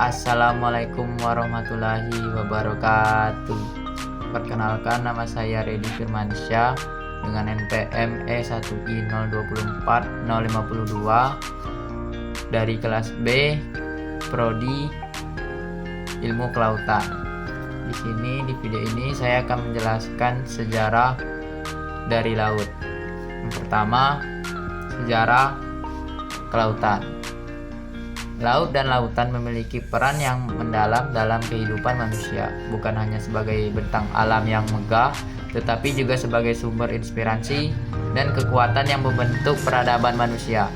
Assalamualaikum warahmatullahi wabarakatuh. Perkenalkan, nama saya Redi Firmansyah dengan NPM E1I024052 dari kelas B, Prodi Ilmu Kelautan. Di video ini saya akan menjelaskan sejarah dari laut. Yang pertama, sejarah kelautan. Laut dan lautan memiliki peran yang mendalam dalam kehidupan manusia, bukan hanya sebagai bentang alam yang megah, tetapi juga sebagai sumber inspirasi dan kekuatan yang membentuk peradaban manusia.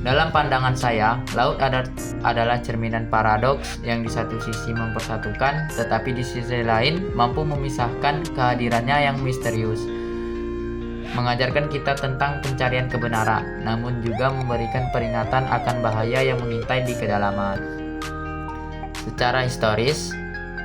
Dalam pandangan saya, laut adalah cerminan paradoks yang di satu sisi mempersatukan, tetapi di sisi lain mampu memisahkan. Kehadirannya yang misterius mengajarkan kita tentang pencarian kebenaran, namun juga memberikan peringatan akan bahaya yang mengintai di kedalaman. Secara historis,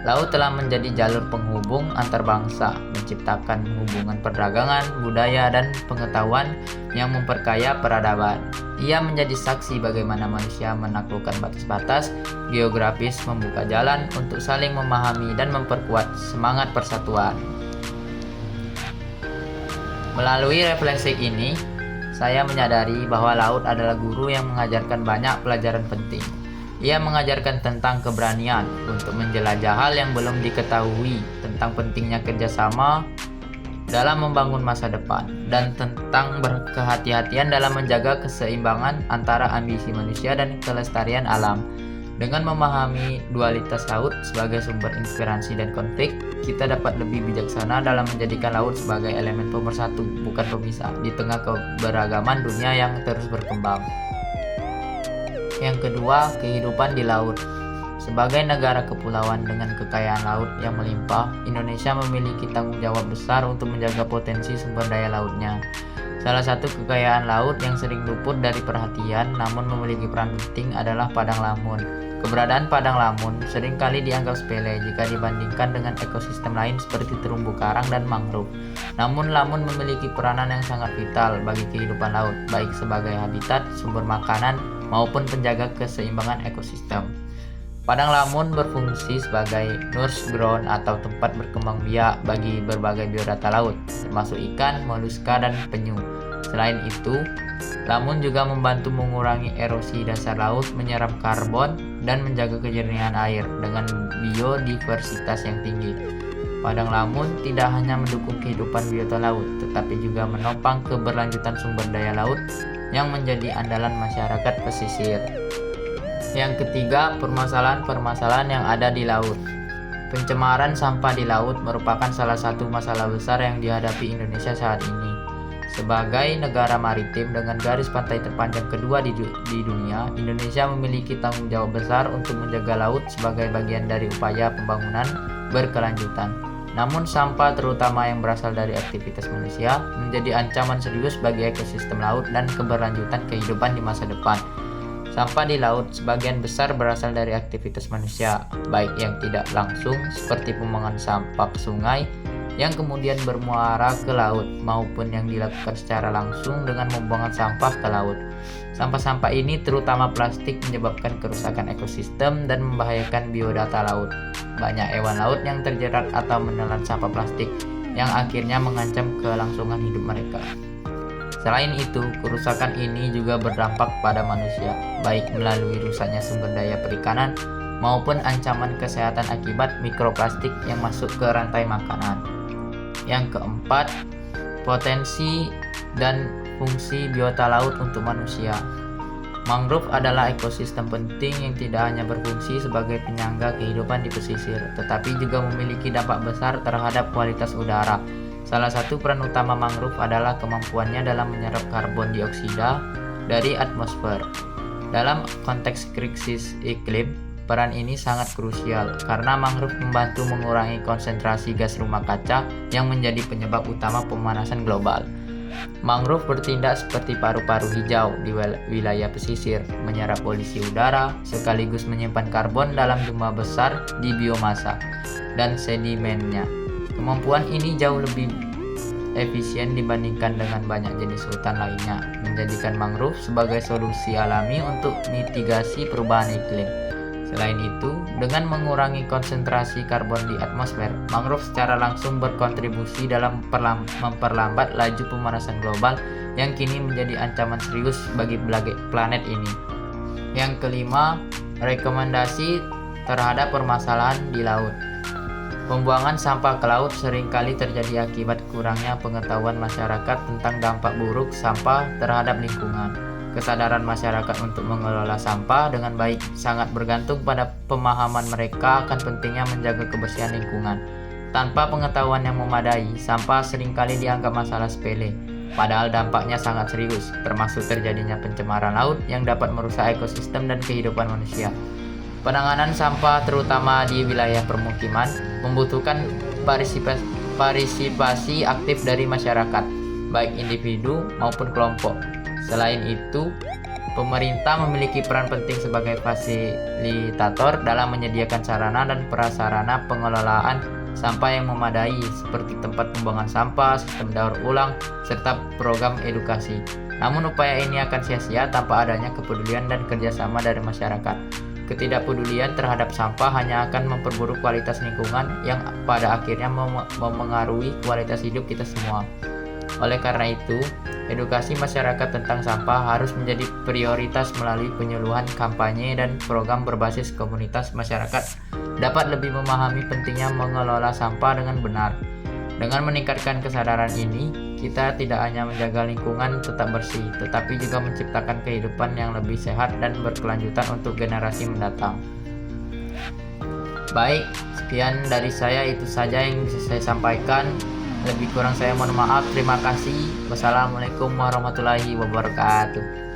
laut telah menjadi jalur penghubung antar bangsa, menciptakan hubungan perdagangan, budaya, dan pengetahuan yang memperkaya peradaban. Ia menjadi saksi bagaimana manusia menaklukkan batas-batas geografis, membuka jalan untuk saling memahami dan memperkuat semangat persatuan. Melalui refleksi ini, saya menyadari bahwa laut adalah guru yang mengajarkan banyak pelajaran penting. Ia mengajarkan tentang keberanian untuk menjelajah hal yang belum diketahui, tentang pentingnya kerjasama dalam membangun masa depan, dan tentang berkehati-hatian dalam menjaga keseimbangan antara ambisi manusia dan kelestarian alam. Dengan memahami dualitas laut sebagai sumber inspirasi dan konflik, kita dapat lebih bijaksana dalam menjadikan laut sebagai elemen pemersatu, bukan pemisah, di tengah keberagaman dunia yang terus berkembang. Yang kedua, kehidupan di laut. Sebagai negara kepulauan dengan kekayaan laut yang melimpah, Indonesia memiliki tanggung jawab besar untuk menjaga potensi sumber daya lautnya. Salah satu kekayaan laut yang sering luput dari perhatian namun memiliki peran penting adalah padang lamun. Keberadaan padang lamun seringkali dianggap sepele jika dibandingkan dengan ekosistem lain seperti terumbu karang dan mangrove. Namun lamun memiliki peranan yang sangat vital bagi kehidupan laut, baik sebagai habitat, sumber makanan, maupun penjaga keseimbangan ekosistem. Padang lamun berfungsi sebagai nurse ground atau tempat berkembang biak bagi berbagai biodata laut, termasuk ikan, moluska, dan penyu. Selain itu, lamun juga membantu mengurangi erosi dasar laut, menyerap karbon, dan menjaga kejernihan air dengan biodiversitas yang tinggi. Padang lamun tidak hanya mendukung kehidupan biota laut, tetapi juga menopang keberlanjutan sumber daya laut yang menjadi andalan masyarakat pesisir. Yang ketiga, permasalahan-permasalahan yang ada di laut. Pencemaran sampah di laut merupakan salah satu masalah besar yang dihadapi Indonesia saat ini. Sebagai negara maritim dengan garis pantai terpanjang kedua di dunia, Indonesia memiliki tanggung jawab besar untuk menjaga laut sebagai bagian dari upaya pembangunan berkelanjutan. Namun sampah terutama yang berasal dari aktivitas manusia menjadi ancaman serius bagi ekosistem laut dan keberlanjutan kehidupan di masa depan. Sampah di laut sebagian besar berasal dari aktivitas manusia, baik yang tidak langsung seperti pembuangan sampah ke sungai yang kemudian bermuara ke laut, maupun yang dilakukan secara langsung dengan membuang sampah ke laut. Sampah-sampah ini, terutama plastik, menyebabkan kerusakan ekosistem dan membahayakan biodata laut. Banyak hewan laut yang terjerat atau menelan sampah plastik yang akhirnya mengancam kelangsungan hidup mereka. Selain itu, kerusakan ini juga berdampak pada manusia, baik melalui rusaknya sumber daya perikanan maupun ancaman kesehatan akibat mikroplastik yang masuk ke rantai makanan. Yang keempat, potensi dan fungsi biota laut untuk manusia. Mangrove adalah ekosistem penting yang tidak hanya berfungsi sebagai penyangga kehidupan di pesisir, tetapi juga memiliki dampak besar terhadap kualitas udara. Salah satu peran utama mangrove adalah kemampuannya dalam menyerap karbon dioksida dari atmosfer. Dalam konteks krisis iklim, peran ini sangat krusial karena mangrove membantu mengurangi konsentrasi gas rumah kaca yang menjadi penyebab utama pemanasan global. Mangrove bertindak seperti paru-paru hijau di wilayah pesisir, menyerap polusi udara sekaligus menyimpan karbon dalam jumlah besar di biomasa dan sedimennya. Kemampuan ini jauh lebih efisien dibandingkan dengan banyak jenis hutan lainnya, menjadikan mangrove sebagai solusi alami untuk mitigasi perubahan iklim. Selain itu, dengan mengurangi konsentrasi karbon di atmosfer, mangrove secara langsung berkontribusi dalam memperlambat laju pemanasan global yang kini menjadi ancaman serius bagi planet ini. Yang kelima, rekomendasi terhadap permasalahan di laut. Pembuangan sampah ke laut seringkali terjadi akibat kurangnya pengetahuan masyarakat tentang dampak buruk sampah terhadap lingkungan. Kesadaran masyarakat untuk mengelola sampah dengan baik sangat bergantung pada pemahaman mereka akan pentingnya menjaga kebersihan lingkungan. Tanpa pengetahuan yang memadai, sampah seringkali dianggap masalah sepele, padahal dampaknya sangat serius, termasuk terjadinya pencemaran laut yang dapat merusak ekosistem dan kehidupan manusia. Penanganan sampah terutama di wilayah permukiman membutuhkan partisipasi aktif dari masyarakat, baik individu maupun kelompok. Selain itu, pemerintah memiliki peran penting sebagai fasilitator dalam menyediakan sarana dan prasarana pengelolaan sampah yang memadai seperti tempat pembuangan sampah, sistem daur ulang, serta program edukasi. Namun upaya ini akan sia-sia tanpa adanya kepedulian dan kerjasama dari masyarakat. Ketidakpedulian terhadap sampah hanya akan memperburuk kualitas lingkungan yang pada akhirnya memengaruhi kualitas hidup kita semua. Oleh karena itu, edukasi masyarakat tentang sampah harus menjadi prioritas melalui penyuluhan, kampanye, dan program berbasis komunitas. Masyarakat dapat lebih memahami pentingnya mengelola sampah dengan benar. Dengan meningkatkan kesadaran ini, kita tidak hanya menjaga lingkungan tetap bersih, tetapi juga menciptakan kehidupan yang lebih sehat dan berkelanjutan untuk generasi mendatang. Baik, sekian dari saya, itu saja yang bisa saya sampaikan. Lebih kurang saya mohon maaf. Terima kasih. Wassalamualaikum warahmatullahi wabarakatuh.